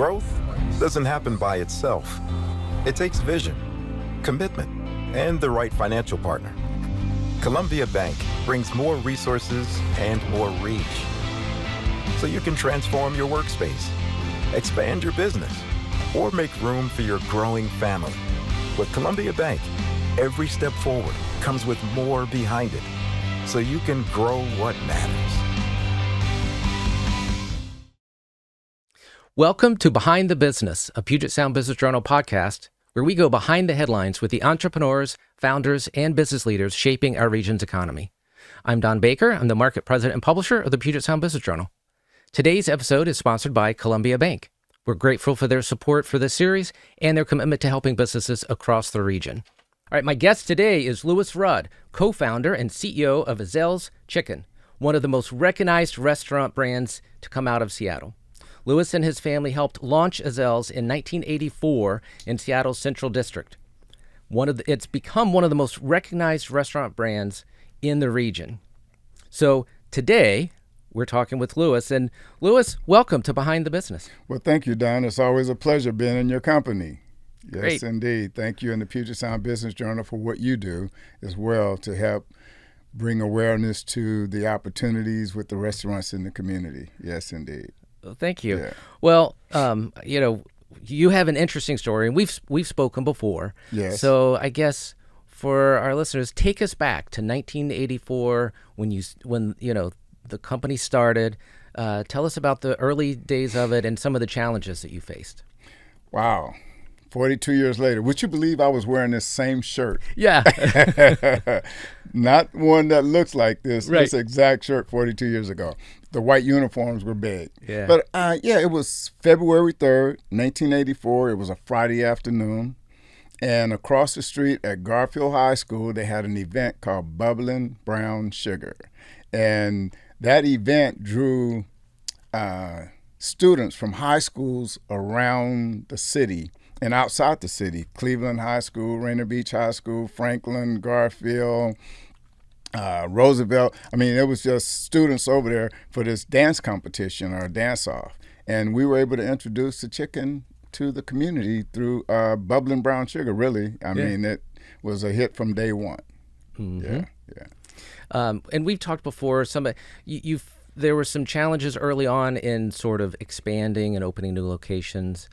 Growth doesn't happen by itself. It takes vision, commitment, and the right financial partner. Columbia Bank brings more resources and more reach, so you can transform your workspace, expand your business, or make room for your growing family. With Columbia Bank, every step forward comes with more behind it, so you can grow what matters. Welcome to Behind the Business, a Puget Sound Business Journal podcast, where we go behind the headlines with the entrepreneurs, founders, and business leaders shaping our region's economy. I'm Don Baker. I'm the market president and publisher of the Puget Sound Business Journal. Today's episode is sponsored by Columbia Bank. We're grateful for their support for this series and their commitment to helping businesses across the region. All right, my guest today is Louis Rudd, co-founder and CEO of Ezell's Chicken, one of the most recognized restaurant brands to come out of Seattle. Louis and his family helped launch Ezell's in 1984 in Seattle's Central District. It's become one of the most recognized restaurant brands in the region. So today, we're talking with Louis. And Louis, welcome to Behind the Business. Well, thank you, Don. It's always a pleasure being in your company. Yes, Great. Indeed. Thank you and the Puget Sound Business Journal for what you do as well to help bring awareness to the opportunities with the restaurants in the community. Yes, indeed. Well, thank you. Yeah. Well, you have an interesting story, and we've spoken before. Yes. So I guess for our listeners, take us back to 1984 when the company started. Tell us about the early days of it and some of the challenges that you faced. Wow. 42 years later. Would you believe I was wearing this same shirt? Yeah. Not one that looks like this. Right. This exact shirt 42 years ago. The white uniforms were big. Yeah. But it was February 3rd, 1984. It was a Friday afternoon. And across the street at Garfield High School, they had an event called Bubbling Brown Sugar. And that event drew students from high schools around the city and outside the city. Cleveland High School, Rainier Beach High School, Franklin, Garfield, Roosevelt. I mean, it was just students over there for this dance competition or dance-off. And we were able to introduce the chicken to the community through Bubbling Brown Sugar, really. I mean, it was a hit from day one. Mm-hmm. Yeah. And we've talked before, there were some challenges early on in sort of expanding and opening new locations.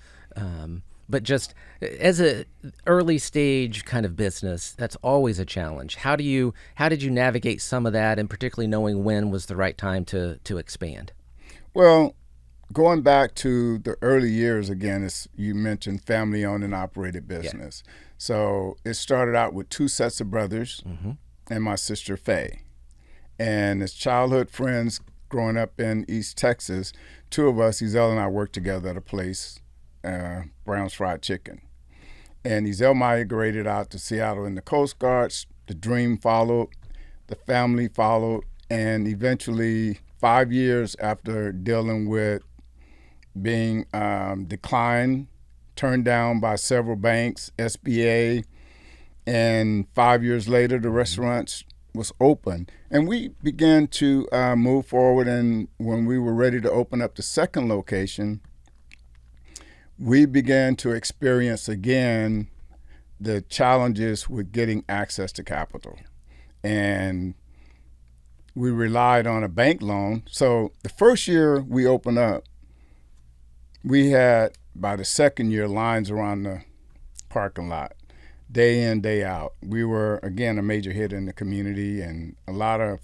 But just as a early stage kind of business, that's always a challenge. How did you navigate some of that, and particularly knowing when was the right time to expand? Well, going back to the early years again, as you mentioned, family-owned and operated business. Yeah. So it started out with two sets of brothers and my sister Faye. And as childhood friends growing up in East Texas, two of us, Ezell and I, worked together at a place, Brown's Fried Chicken. And Ezell migrated out to Seattle in the Coast Guard. The dream followed, the family followed, and eventually 5 years after dealing with being declined, turned down by several banks, SBA, and 5 years later the restaurants was open. And we began to move forward, and when we were ready to open up the second location, we began to experience again the challenges with getting access to capital. And we relied on a bank loan. So the first year we opened up, we had, by the second year, lines around the parking lot, day in, day out. We were, again, a major hit in the community, and a lot of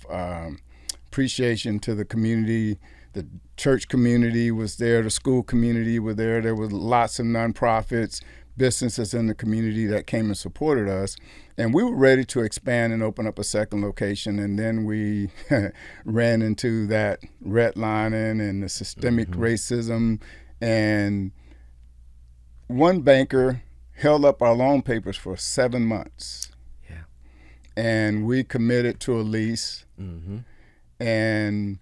appreciation to the community. The church community was there, the school community were there. There was lots of nonprofits, businesses in the community that came and supported us. And we were ready to expand and open up a second location. And then we ran into that redlining and the systemic racism. And one banker held up our loan papers for 7 months. Yeah. And we committed to a lease and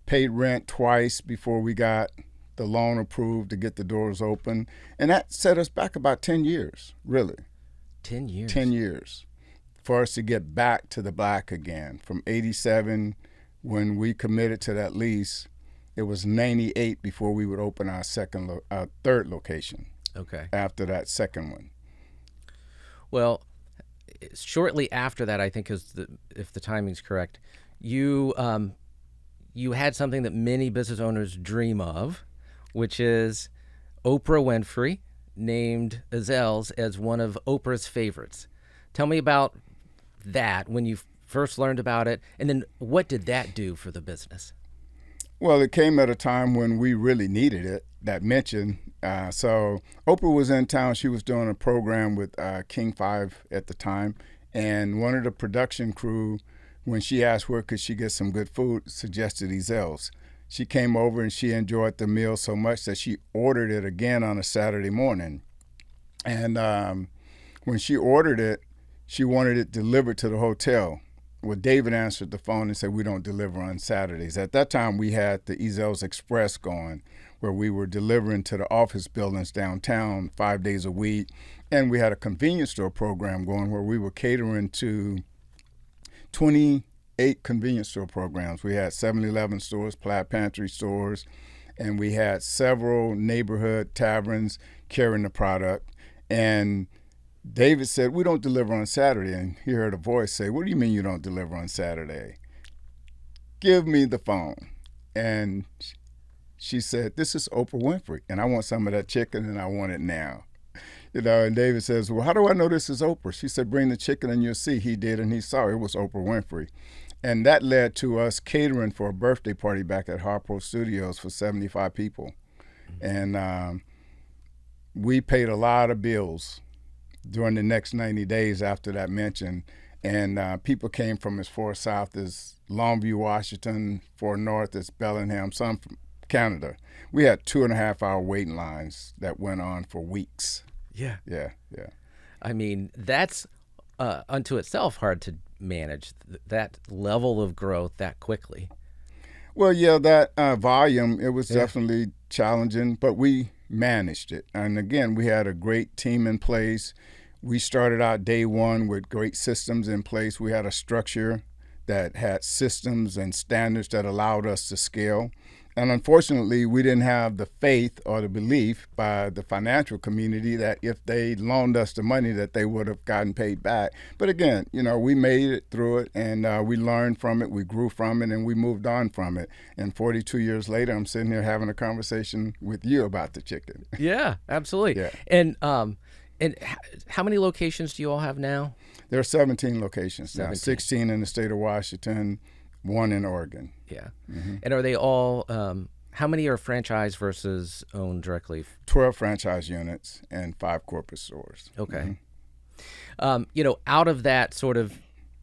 paid rent twice before we got the loan approved to get the doors open. And that set us back about 10 years, really. 10 years? 10 years for us to get back to the black again. From 87, when we committed to that lease, It was 98 before we would open our third location. Okay. After that second one. Well, shortly after that, I think, if the timing's correct, you had something that many business owners dream of, which is Oprah Winfrey named Ezell's as one of Oprah's favorites. Tell me about that, when you first learned about it, and then what did that do for the business? Well, it came at a time when we really needed it, that mention. So Oprah was in town. She was doing a program with King 5 at the time, and one of the production crew, when she asked where could she get some good food, suggested Ezell's. She came over and she enjoyed the meal so much that she ordered it again on a Saturday morning. And when she ordered it, she wanted it delivered to the hotel. Well, David answered the phone and said, we don't deliver on Saturdays. At that time, we had the Ezell's Express going, where we were delivering to the office buildings downtown 5 days a week. And we had a convenience store program going where we were catering to 28 convenience store programs. We had 7-Eleven stores, Plaid Pantry stores, and we had several neighborhood taverns carrying the product. And David said, we don't deliver on Saturday. And he heard a voice say, what do you mean you don't deliver on Saturday? Give me the phone. And she said, this is Oprah Winfrey, and I want some of that chicken, and I want it now. And David says, well, how do I know this is Oprah? She said, bring the chicken and you'll see. He did, and he saw it was Oprah Winfrey. And that led to us catering for a birthday party back at Harpo Studios for 75 people. And we paid a lot of bills during the next 90 days after that mention. And people came from as far south as Longview, Washington, far north as Bellingham, some from Canada. We had 2.5-hour waiting lines that went on for weeks. Yeah. Yeah. I mean, that's unto itself hard to manage, that level of growth that quickly. Well, yeah, that volume, it was definitely challenging, but we managed it. And again, we had a great team in place. We started out day one with great systems in place. We had a structure that had systems and standards that allowed us to scale. And unfortunately, we didn't have the faith or the belief by the financial community that if they loaned us the money that they would have gotten paid back. But again, we made it through it, and we learned from it, we grew from it, and we moved on from it. And 42 years later, I'm sitting here having a conversation with you about the chicken. Yeah, absolutely. Yeah. And how many locations do you all have now? There are 17 locations now, 16 in the state of Washington, 1 in Oregon. Yeah. Mm-hmm. And are they all, how many are franchise versus owned directly? 12 franchise units and 5 corporate stores. Okay. Mm-hmm. Out of that sort of,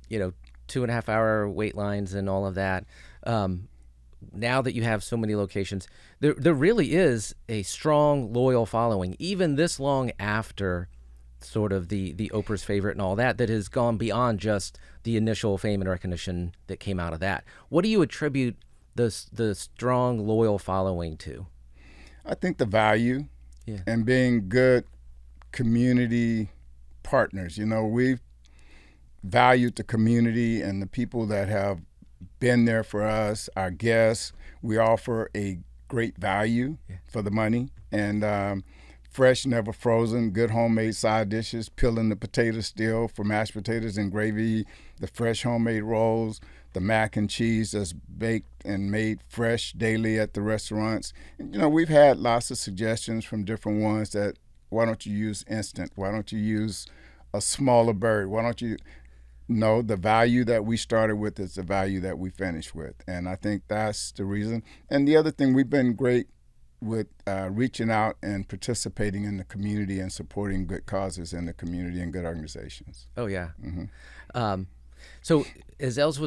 2.5-hour wait lines and all of that, now that you have so many locations, there really is a strong, loyal following, even this long after sort of the Oprah's favorite and all that has gone beyond just the initial fame and recognition that came out of that. What do you attribute the strong, loyal following to? I think the value and being good community partners. We've valued the community and the people that have been there for us, our guests. We offer a great value for the money, and fresh, never frozen, good homemade side dishes, peeling the potatoes still for mashed potatoes and gravy, the fresh homemade rolls, the mac and cheese that's baked and made fresh daily at the restaurants. We've had lots of suggestions from different ones that, why don't you use instant? Why don't you use a smaller bird? Why don't you? No, the value that we started with is the value that we finished with. And I think that's the reason. And the other thing, we've been great with reaching out and participating in the community and supporting good causes in the community and good organizations. Oh, yeah. Mm-hmm. So Ezell's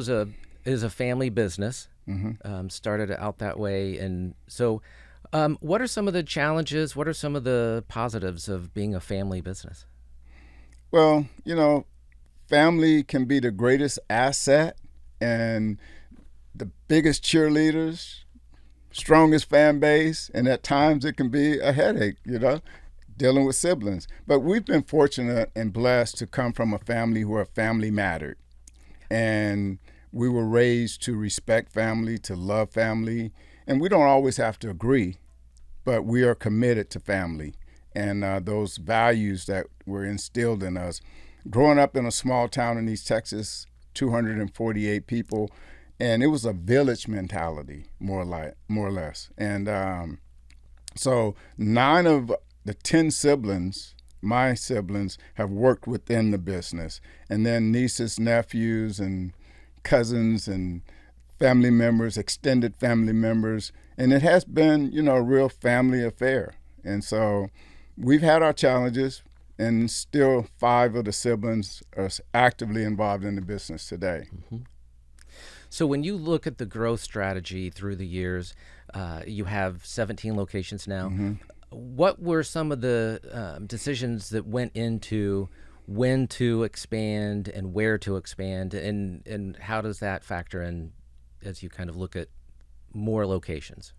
is a family business, Mm-hmm. Started out that way. And so what are some of the challenges? What are some of the positives of being a family business? Well, family can be the greatest asset and the biggest cheerleaders, strongest fan base, and at times it can be a headache, dealing with siblings. But we've been fortunate and blessed to come from a family where family mattered. And we were raised to respect family, to love family, And we don't always have to agree, but we are committed to family and those values that were instilled in us. Growing up in a small town in East Texas, 248 people, and it was a village mentality, more or less. And so 9 of the 10 siblings, my siblings, have worked within the business. And then nieces, nephews, and cousins, and family members, extended family members. And it has been, a real family affair. And so we've had our challenges, and still 5 of the siblings are actively involved in the business today. Mm-hmm. So when you look at the growth strategy through the years, you have 17 locations now. Mm-hmm. What were some of the decisions that went into when to expand and where to expand, and how does that factor in as you kind of look at more locations?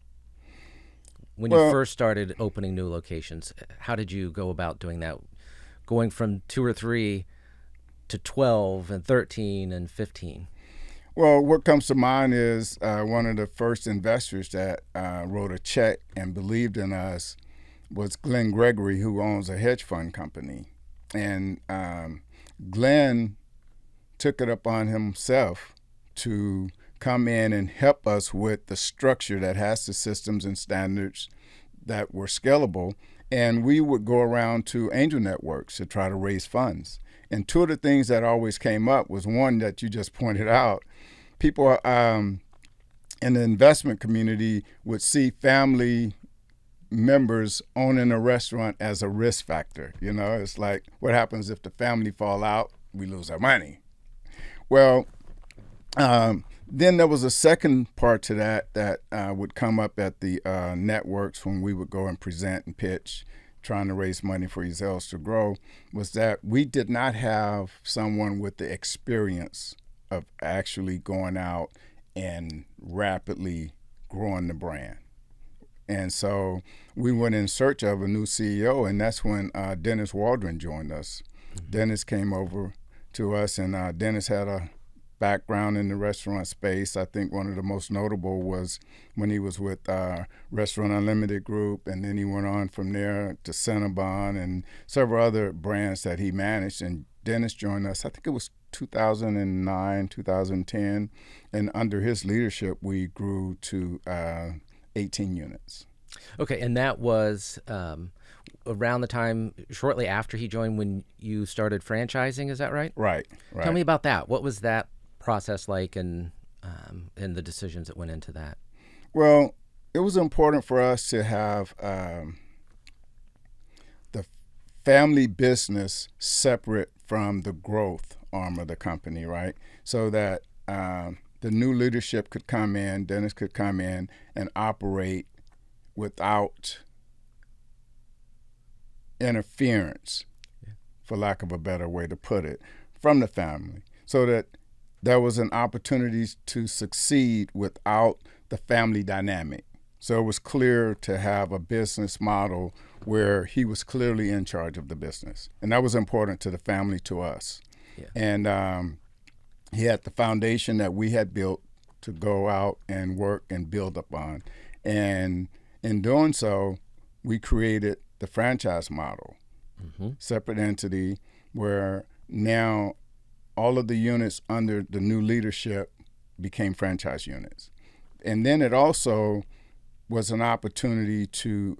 When you first started opening new locations, how did you go about doing that, going from 2 or 3 to 12 and 13 and 15? Well, what comes to mind is one of the first investors that wrote a check and believed in us was Glenn Gregory, who owns a hedge fund company. And Glenn took it upon himself to come in and help us with the structure that has the systems and standards that were scalable. And we would go around to angel networks to try to raise funds. And 2 of the things that always came up was one that you just pointed out. People in the investment community would see family members owning a restaurant as a risk factor. It's like, what happens if the family fall out? We lose our money. Well, then there was a second part to that would come up at the networks when we would go and present and pitch, trying to raise money for Ezell to grow, was that we did not have someone with the experience of actually going out and rapidly growing the brand. And so we went in search of a new CEO, and that's when Dennis Waldron joined us. Mm-hmm. Dennis came over to us, and Dennis had a background in the restaurant space. I think one of the most notable was when he was with Restaurant Unlimited Group, and then he went on from there to Cinnabon and several other brands that he managed. And Dennis joined us, I think it was 2009, 2010, and under his leadership, we grew to 18 units. Okay, and that was around the time, shortly after he joined, when you started franchising, is that right? Right. Tell me about that. What was that process like, and the decisions that went into that? Well, it was important for us to have the family business separate from the growth arm of the company, right? So that the new leadership could come in, Dennis could come in and operate without interference, for lack of a better way to put it, from the family, so that there was an opportunity to succeed without the family dynamic. So it was clear to have a business model where he was clearly in charge of the business. And that was important to the family, to us. Yeah. And he had the foundation that we had built to go out and work and build upon. And in doing so, we created the franchise model, separate entity, where now all of the units under the new leadership became franchise units. And then it also was an opportunity to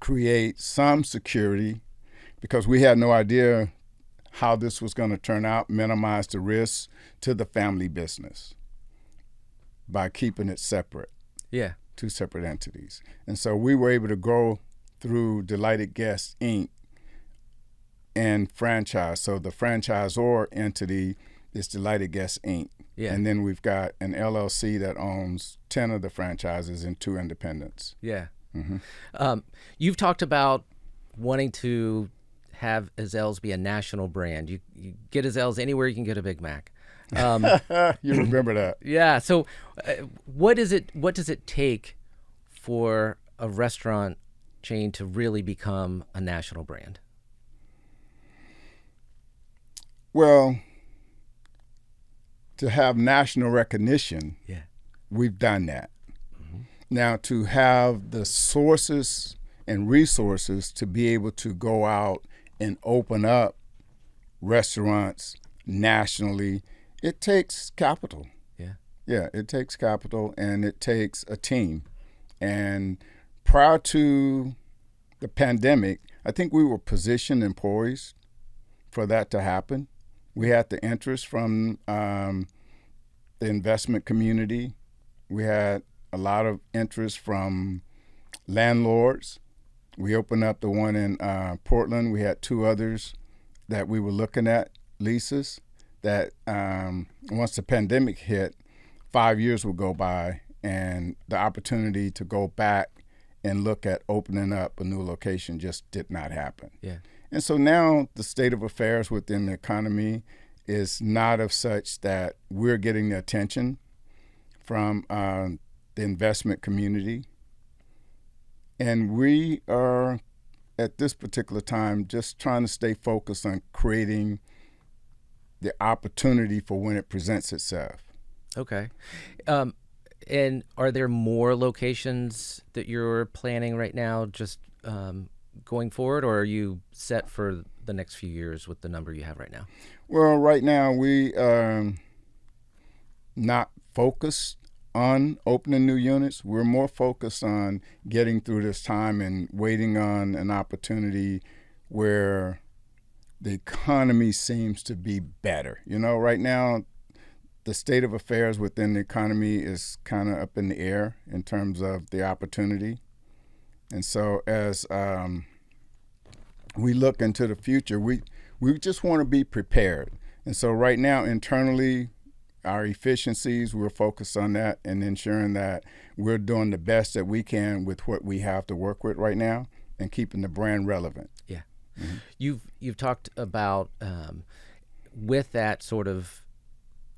create some security, because we had no idea how this was going to turn out, minimize the risks to the family business by keeping it separate. Yeah. 2 separate entities. And so we were able to go through Delighted Guests, Inc. and franchise. So the franchisor entity is Delighted Guests, Inc. Yeah. And then we've got an LLC that owns 10 of the franchises and 2 independents. Yeah. Mm-hmm. You've talked about wanting to have Ezell's be a national brand. You get Ezell's anywhere you can get a Big Mac. You remember that? Yeah. So, what does it take for a restaurant chain to really become a national brand? Well, to have national recognition, we've done that. Now, to have the sources and resources to be able to go out and open up restaurants nationally, it takes capital. Yeah. Yeah, it takes capital and it takes a team. And prior to the pandemic, I think we were positioned and poised for that to happen. We had the interest from the investment community. We had a lot of interest from landlords. We opened up the one in Portland. We had 2 others that we were looking at, leases, that once the pandemic hit, 5 years would go by, and the opportunity to go back and look at opening up a new location just did not happen. Yeah. And so now the state of affairs within the economy is not of such that we're getting the attention from the investment community. And we are, at this particular time, just trying to stay focused on creating the opportunity for when it presents itself. Okay. And are there more locations that you're planning right now just going forward, or are you set for the next few years with the number you have right now? Well, right now we are not focused on opening new units. We're more focused on getting through this time and waiting on an opportunity where the economy seems to be better. You know, right now, the state of affairs within the economy is kind of up in the air in terms of the opportunity. And so as we look into the future, we just want to be prepared. And so right now, internally, our efficiencies, we're focused on that and ensuring that we're doing the best that we can with what we have to work with right now and keeping the brand relevant. Yeah. Mm-hmm. You've talked about with that sort of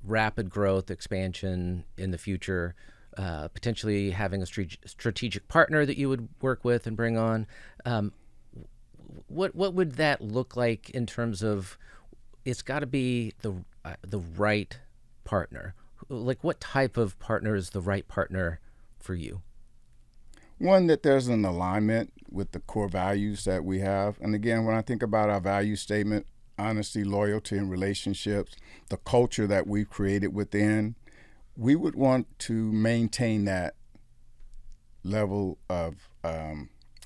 rapid growth expansion in the future, potentially having a strategic partner that you would work with and bring on. What would that look like in terms of, it's got to be the right partner? Like, what type of partner is the right partner for you? One, that there's an alignment with the core values that we have. And again, when I think about our value statement, honesty, loyalty, and relationships, the culture that we've created within, we would want to maintain that level of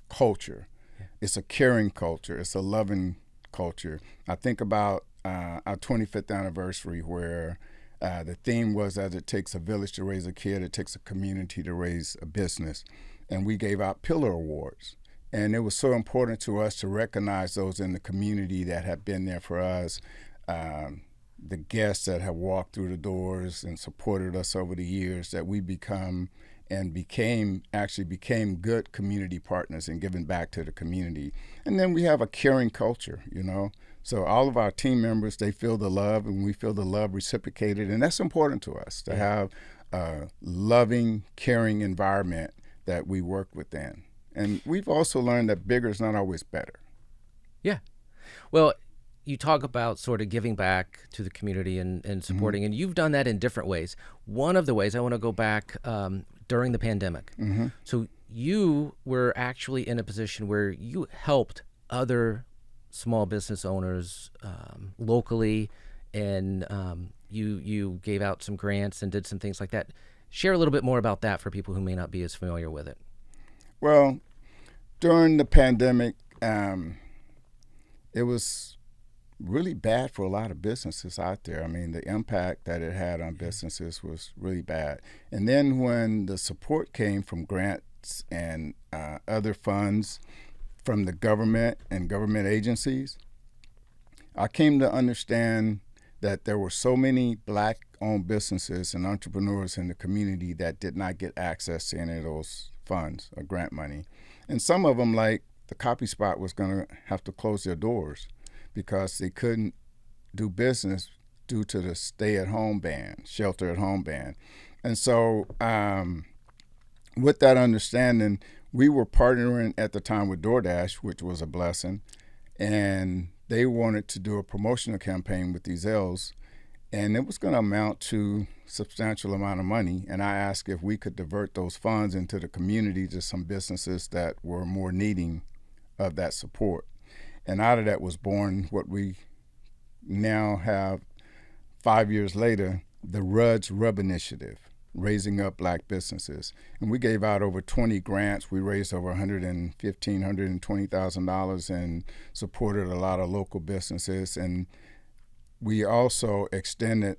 culture. Yeah. It's a caring culture. It's a loving culture. I think about our 25th anniversary, where the theme was, as it takes a village to raise a kid, it takes a community to raise a business. And we gave out pillar awards. And it was so important to us to recognize those in the community that have been there for us, the guests that have walked through the doors and supported us over the years, that we become and became good community partners and giving back to the community. And then we have a caring culture, you know. So all of our team members, they feel the love, and we feel the love reciprocated. And that's important to us, to have a loving, caring environment that we work within. And we've also learned that bigger is not always better. Yeah. Well, you talk about sort of giving back to the community and supporting, and you've done that in different ways. One of the ways, I want to go back during the pandemic. So you were actually in a position where you helped other small business owners locally, and you gave out some grants and did some things like that. Share a little bit more about that for people who may not be as familiar with it. Well, during the pandemic, it was really bad for a lot of businesses out there. I mean, the impact that it had on businesses was really bad. And then when the support came from grants and other funds from the government and government agencies, I came to understand that there were so many Black-owned businesses and entrepreneurs in the community that did not get access to any of those funds or grant money. And some of them, like the Coffee Spot, was going to have to close their doors because they couldn't do business due to the stay-at-home ban, shelter-at-home ban. And so with that understanding, we were partnering at the time with DoorDash, which was a blessing, and they wanted to do a promotional campaign with Ezell, And it was going to amount to a substantial amount of money. And I asked if we could divert those funds into the community to some businesses that were more needing of that support. And out of that was born what we now have 5 years later, the RUDS Rub Initiative, Raising Up Black Businesses. And we gave out over 20 grants. We raised over $120,000 and supported a lot of local businesses. And we also extended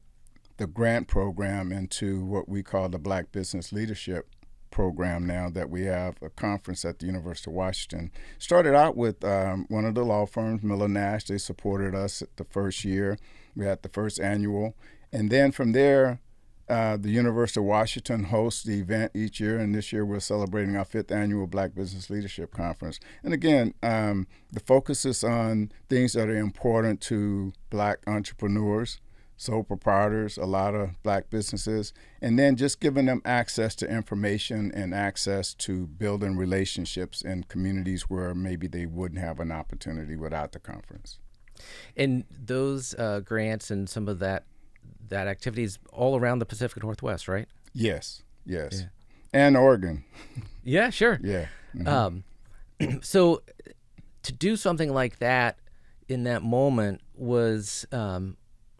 the grant program into what we call the Black Business Leadership Program now, that we have a conference at the University of Washington. Started out with one of the law firms, Miller Nash. They supported us the first year. We had the first annual. And then from there, the University of Washington hosts the event each year, and this year we're celebrating our 5th annual Black Business Leadership Conference. And again, the focus is on things that are important to Black entrepreneurs, sole proprietors, a lot of Black businesses, and then just giving them access to information and access to building relationships in communities where maybe they wouldn't have an opportunity without the conference. And those grants and some of that activities all around the Pacific Northwest, right? Yes. Yeah. And Oregon. Yeah, sure. Yeah. Mm-hmm. So to do something like that in that moment was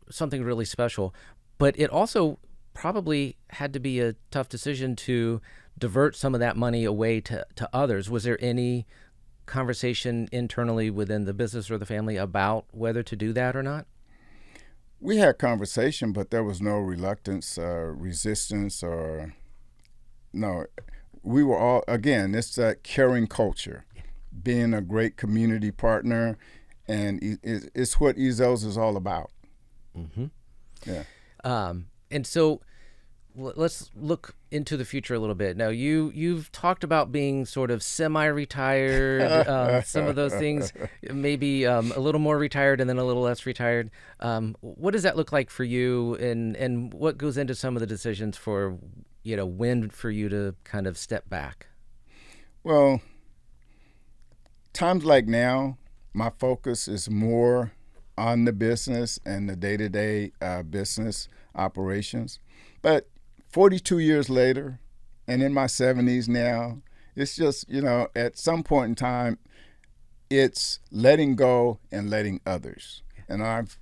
something really special, but it also probably had to be a tough decision to divert some of that money away to others. Was there any conversation internally within the business or the family about whether to do that or not? We had conversation, but there was no reluctance, resistance, or no. We were all, again, it's that caring culture, being a great community partner, and it's what Ezell's is all about. Mm-hmm. Yeah. And so let's look into the future a little bit. Now, you've talked about being sort of semi-retired, some of those things, maybe a little more retired and then a little less retired. What does that look like for you, and what goes into some of the decisions for, when for you to kind of step back? Well, times like now, my focus is more on the business and the day-to-day business operations. But 42 years later, and in my 70s now, it's just, at some point in time, it's letting go and letting others. And I've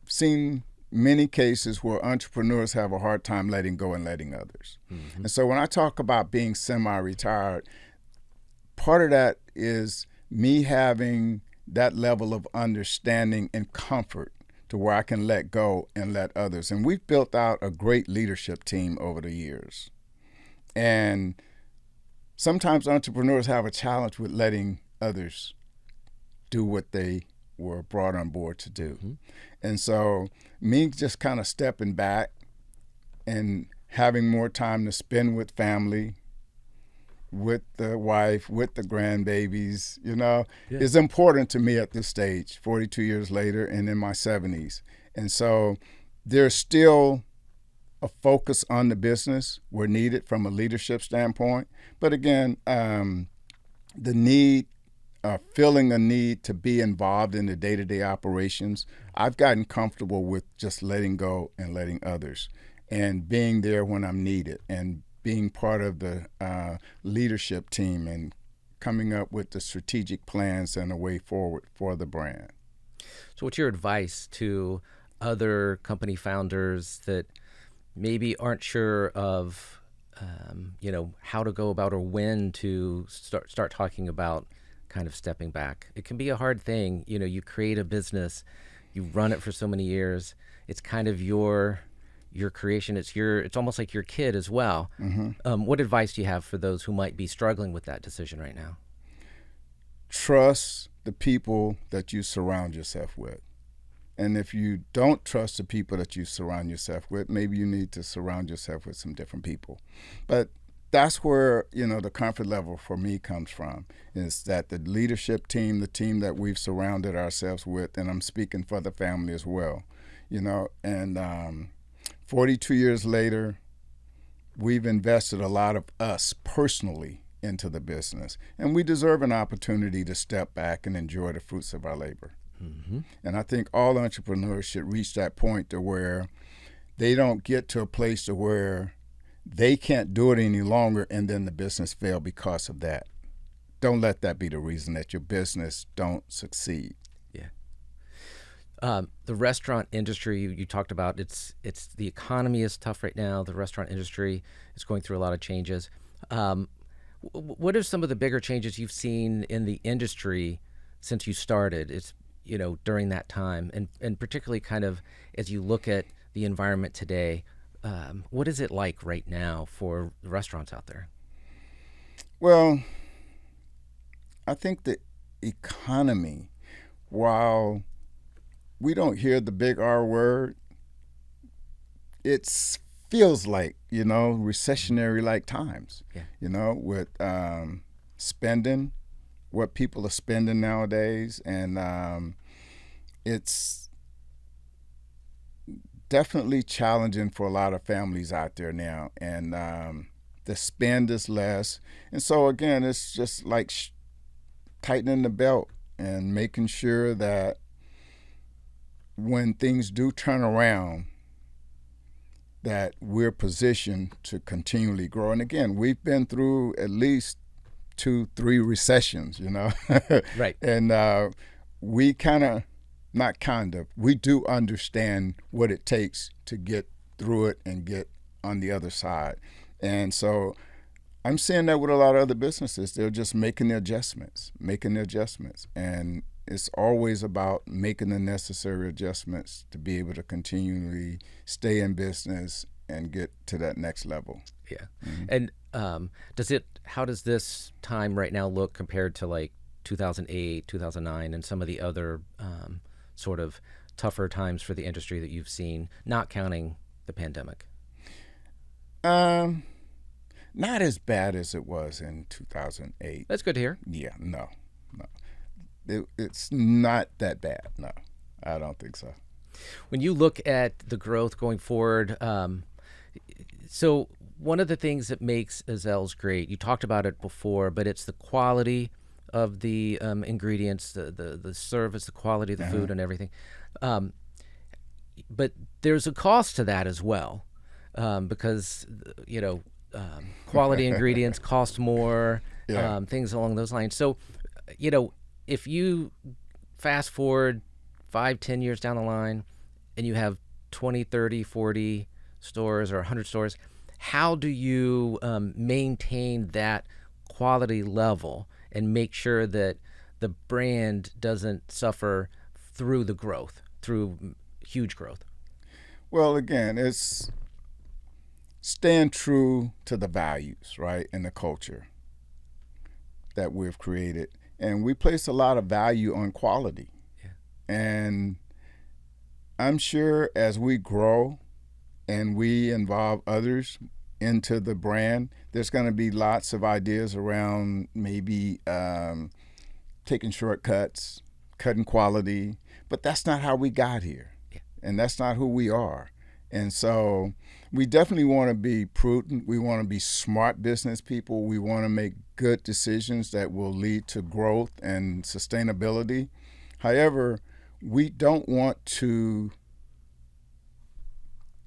seen many cases where entrepreneurs have a hard time letting go and letting others. Mm-hmm. And so when I talk about being semi-retired, part of that is me having that level of understanding and comfort to where I can let go and let others. And we've built out a great leadership team over the years. And sometimes entrepreneurs have a challenge with letting others do what they were brought on board to do. Mm-hmm. And so me just kind of stepping back and having more time to spend with family, with the wife, with the grandbabies, is important to me at this stage, 42 years later and in my 70s. And so there's still a focus on the business where needed from a leadership standpoint. But again, the need, feeling a need to be involved in the day-to-day operations, I've gotten comfortable with just letting go and letting others and being there when I'm needed and being part of the leadership team and coming up with the strategic plans and a way forward for the brand. So what's your advice to other company founders that maybe aren't sure of, how to go about or when to start talking about kind of stepping back? It can be a hard thing. You create a business, you run it for so many years. It's kind of your creation. It's almost like your kid as well. Mm-hmm. What advice do you have for those who might be struggling with that decision right now? Trust the people that you surround yourself with. And if you don't trust the people that you surround yourself with, maybe you need to surround yourself with some different people. But that's where, the comfort level for me comes from, is that the leadership team, the team that we've surrounded ourselves with, and I'm speaking for the family as well, and 42 years later, we've invested a lot of us personally into the business, and we deserve an opportunity to step back and enjoy the fruits of our labor. Mm-hmm. And I think all entrepreneurs should reach that point to where they don't get to a place to where they can't do it any longer and then the business fail because of that. Don't let that be the reason that your business don't succeed. Yeah. The restaurant industry you talked about, it's the economy is tough right now. The restaurant industry is going through a lot of changes. What are some of the bigger changes you've seen in the industry since you started? It's during that time, and particularly kind of as you look at the environment today, what is it like right now for the restaurants out there? Well, I think the economy, while we don't hear the big R word, it feels like, recessionary like times, Yeah. With spending, what people are spending nowadays. And it's definitely challenging for a lot of families out there now. And the spend is less. And so, again, it's just like tightening the belt and making sure that when things do turn around, that we're positioned to continually grow. And again, we've been through at least 2-3 recessions, Right. And we we do understand what it takes to get through it and get on the other side. And so I'm seeing that with a lot of other businesses. They're just making the adjustments. And it's always about making the necessary adjustments to be able to continually stay in business and get to that next level. Yeah. Mm-hmm. And how does this time right now look compared to like 2008, 2009, and some of the other sort of tougher times for the industry that you've seen, not counting the pandemic? Not as bad as it was in 2008. That's good to hear. Yeah, no. It's not that bad. No, I don't think so. When you look at the growth going forward, so one of the things that makes Ezell's great, you talked about it before, but it's the quality of the ingredients, the service, the quality of the food and everything. But there's a cost to that as well, because, quality ingredients cost more, things along those lines. So, if you fast forward 5-10 years down the line and you have 20, 30, 40 stores or 100 stores, how do you maintain that quality level and make sure that the brand doesn't suffer through huge growth? Well, again, it's staying true to the values, right, and the culture that we've created. And we place a lot of value on quality. Yeah. And I'm sure as we grow and we involve others into the brand, there's going to be lots of ideas around maybe taking shortcuts, cutting quality, but that's not how we got here. Yeah. And that's not who we are. And so we definitely want to be prudent. We want to be smart business people. We want to make good decisions that will lead to growth and sustainability. However, we don't want to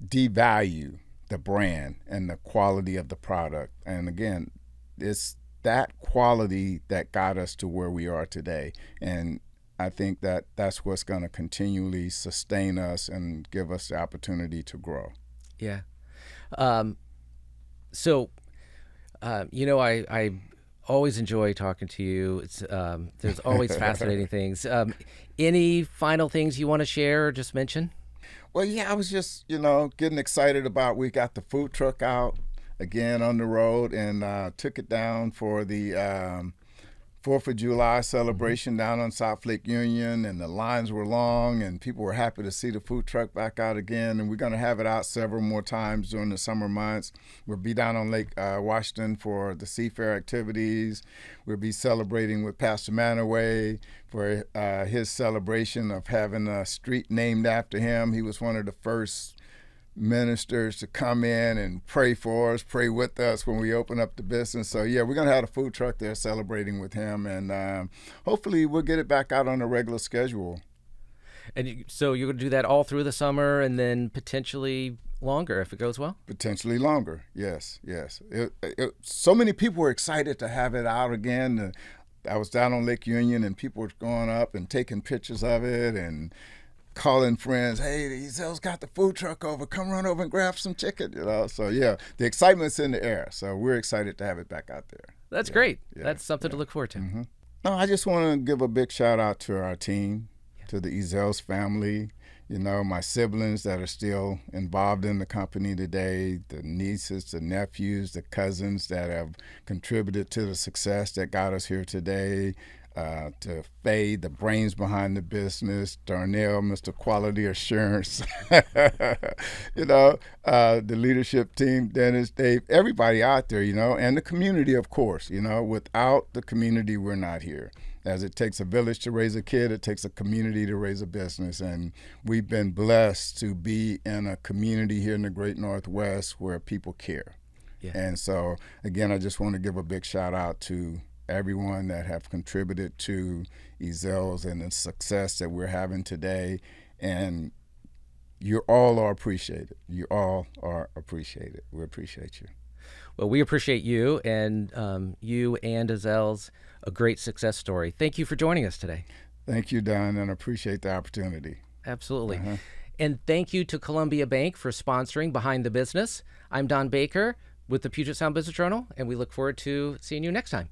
devalue the brand and the quality of the product. And again, it's that quality that got us to where we are today. And I think that that's what's going to continually sustain us and give us the opportunity to grow. Yeah. I always enjoy talking to you. It's there's always fascinating things. Any final things you want to share or just mention? Well, yeah, I was just, getting excited about, we got the food truck out again on the road and took it down for the 4th of July celebration down on South Lake Union, and the lines were long and people were happy to see the food truck back out again. And we're going to have it out several more times during the summer months. We'll be down on Lake Washington for the Seafair activities. We'll be celebrating with Pastor Manaway for his celebration of having a street named after him. He was one of the first ministers to come in and pray for us, pray with us when we open up the business. So yeah, we're gonna have a food truck there celebrating with him, and hopefully we'll get it back out on a regular schedule And so you're going to do that all through the summer and then potentially longer if it goes well? Potentially longer, yes. So many people were excited to have it out again. I was down on Lake Union, and people were going up and taking pictures of it and calling friends, hey, the Ezell's got the food truck over, come run over and grab some chicken, So yeah, the excitement's in the air. So we're excited to have it back out there. That's great. That's something to look forward to. Mm-hmm. No, I just want to give a big shout out to our team, to the Ezell's family, my siblings that are still involved in the company today, the nieces, the nephews, the cousins that have contributed to the success that got us here today, to Faye, the brains behind the business, Darnell, Mr. Quality Assurance, the leadership team, Dennis, Dave, everybody out there, and the community, of course. Without the community, we're not here. As it takes a village to raise a kid, it takes a community to raise a business. And we've been blessed to be in a community here in the Great Northwest where people care. Yeah. And so, again, I just want to give a big shout out to everyone that have contributed to Ezell's and the success that we're having today. And you all are appreciated. You all are appreciated. We appreciate you. Well, we appreciate you and Ezell's a great success story. Thank you for joining us today. Thank you, Don, and appreciate the opportunity. Absolutely. And thank you to Columbia Bank for sponsoring Behind the Business. I'm Don Baker with the Puget Sound Business Journal, and we look forward to seeing you next time.